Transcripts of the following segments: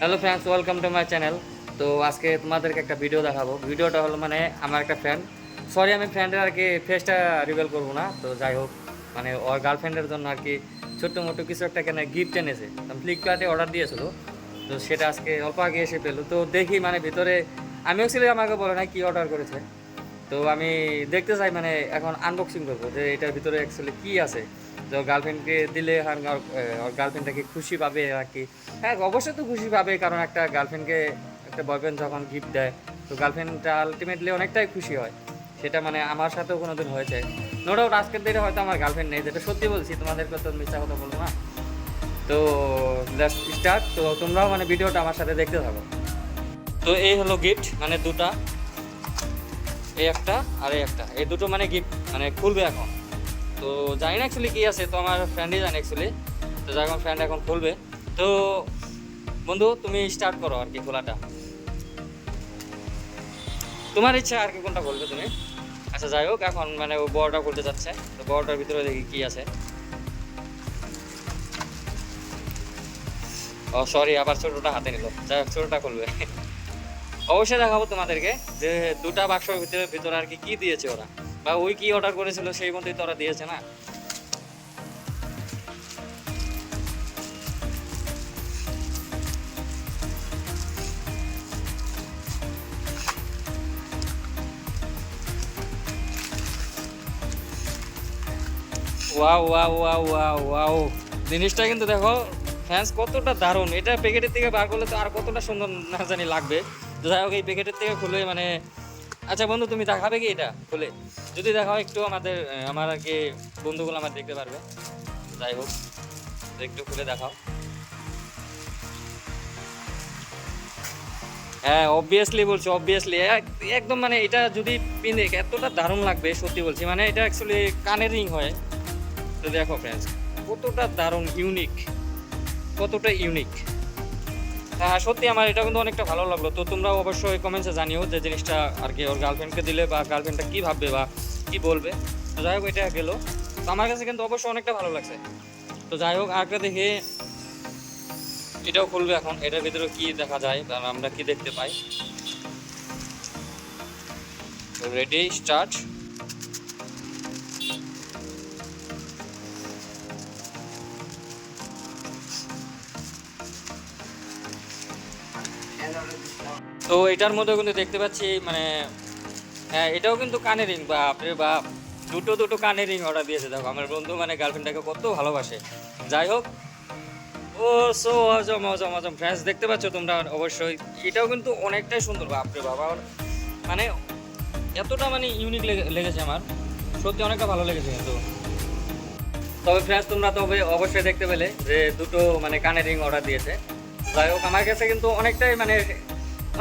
Hello friends, welcome to my channel. তো আজকে তোমাদেরকে একটা ভিডিও দেখাবো। ভিডিওটা হলো মানে আমার একটা ফ্রেন্ড, সরি আমি ফ্রেন্ডের আর কি ফেসটা রিভিল করবো না। তো যাই হোক, মানে ওর গার্লফ্রেন্ডের জন্য আর কি ছোট্ট মোটো কিছু একটা কেন গিফট এনেছে। আমি ফ্লিপকার্টে অর্ডার দিয়েছিল, তো সেটা আজকে অল্প আগে এসে পেলো। তো দেখি মানে ভিতরে, আমিও ছিল আমাকে বলে না কি অর্ডার করেছে। তো আমি দেখতে চাই, মানে এখন আনবক্সিং করবো যে এটার ভিতরে অ্যাকচুয়ালি কী আছে। তো গার্লফ্রেন্ডকে দিলে ওর গার্লফ্রেন্ডটাকে খুশি পাবে আর কি। হ্যাঁ, অবশ্যই তো খুশি পাবে, কারণ একটা গার্লফ্রেন্ডকে একটা বয়ফ্রেন্ড যখন গিফট দেয়, তো গার্লফ্রেন্ডটা আলটিমেটলি অনেকটাই খুশি হয়। সেটা মানে আমার সাথেও কোনো দিন হয়েছে। নো ডাউট আজকের দিনে হয়তো আমার গার্লফ্রেন্ড নেই, যেটা সত্যি বলছি, তোমাদেরকে তো মিথ্যা কথা বলবো না। তো লেটস স্টার্ট। তো তোমরাও মানে ভিডিওটা আমার সাথে দেখতে থাকো। তো এই হলো গিফট, মানে দুটা, এই একটা আর এই একটা, এই দুটো মানে গিফট মানে খুলবে এখন। তো জানি না অ্যাকচুয়ালি কী আছে, তো আমার ফ্রেন্ডই জানে অ্যাকচুয়ালি। তো যাই হোক, ফ্রেন্ড এখন খুলবে। তো বন্ধু তুমি স্টার্ট করো আর কি খোলাটা, তোমার ইচ্ছা আর কি কোনটা বলবে তুমি। আচ্ছা যাই হোক, এখন মানে ও বড়টা খুলতে যাচ্ছে। তো বড়টার ভিতরে দেখি কি আছে। ও সরি, আবার ছোটোটা হাতে নিল। যাই হোক, ছোটোটা খুলবে। অবশ্যই দেখাবো তোমাদেরকে যে দুটা বাক্সের ভিতরে ভিতরে আর কি কি দিয়েছে ওরা, বা ওই কি অর্ডার করেছিল সেই মতোই তো ওরা দিয়েছে না। Wow wow wow wow wow, জিনিসটা কিন্তু দেখো ফ্যান্স কতটা দারুণ। এটা প্যাকেটের থেকে বার করলে তো আর কতটা সুন্দর না জানি লাগবে। তো যাই হোক, এই প্যাকেটের থেকে খুলে মানে, আচ্ছা বন্ধু তুমি দেখাবে কি এটা খুলে? যদি দেখাও একটু আমাদের আমার আর কি বন্ধুগুলো আমার দেখতে পারবে। যাই হোক, তো একটু খুলে দেখাও। হ্যাঁ অবভিয়াসলি বলছি, অবভিয়াসলি একদম মানে এটা যদি পিনে এতটা দারুণ লাগবে সত্যি বলছি। মানে এটা অ্যাকচুয়ালি কানের রিং হয়। তো দেখো ফ্রেন্ডস, কতটা দারুণ ইউনিক, কতটা ইউনিক। হ্যাঁ সত্যি আমার এটা কিন্তু অনেকটা ভালো লাগলো। তো তোমরা অবশ্যই কমেন্টসে জানিও যে জিনিসটা আর কি ওর গার্লফ্রেন্ডকে দিলে বা গার্লফ্রেন্ডটা কী ভাববে বা কী বলবে। তো যাই হোক, এটা গেলো। তো আমার কাছে কিন্তু অবশ্যই অনেকটা ভালো লাগছে। তো যাই হোক, আরেকটা দেখে এটাও খুলবে এখন। এটার ভিতরে কি দেখা যায় বা আমরা কি দেখতে পাই। Ready start. তো এটার মধ্যে কিন্তু দেখতে পাচ্ছি মানে, হ্যাঁ এটাও কিন্তু কানের রিং। বাপরে বাপ, দুটো দুটো কানের রিং অর্ডার দিয়েছে। দেখো আমার বন্ধু মানে গার্লফ্রেন্ডটাকে কত ভালোবাসে। যাই হোক, ও সো অজম অজম অজম ফ্রেন্ডস, দেখতে পাচ্ছ তোমরা অবশ্যই। এটাও কিন্তু অনেকটাই সুন্দর, বাপরে বাবা, মানে এতটা মানে ইউনিক লেগেছে আমার, সত্যি অনেকটা ভালো লেগেছে কিন্তু। তবে ফ্রেন্ডস তোমরা তো অবশ্যই দেখতে পেলে যে দুটো মানে কানের রিং অর্ডার দিয়েছে। যাই হোক, আমার কাছে কিন্তু অনেকটাই মানে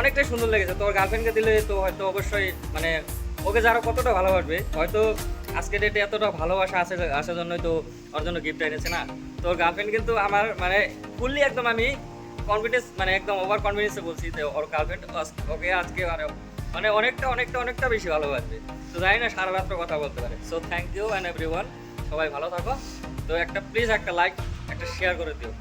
অনেকটাই সুন্দর লেগেছে। তোর গার্লফ্রেন্ডকে দিলে তো হয়তো অবশ্যই মানে ওকে যারা কতটা ভালোবাসবে, হয়তো আজকে ডেটে এতটা ভালোবাসা আসার জন্যই তো ওর জন্য গিফট এনেছে না। তোর গার্লফ্রেন্ড কিন্তু আমার মানে ফুললি একদম আমি কনফিডেন্স, মানে একদম ওভার কনফিডেন্সে বলছি যে ওর গার্লফ্রেন্ড ওকে আজকে মানে অনেকটা অনেকটা অনেকটা বেশি ভালোবাসবে। তো জানি না সারা রাত্র কথা বলতে পারে। So thank you and everyone, সবাই ভালো থাকো। তো একটা প্লিজ একটা লাইক একটা শেয়ার করে দিও।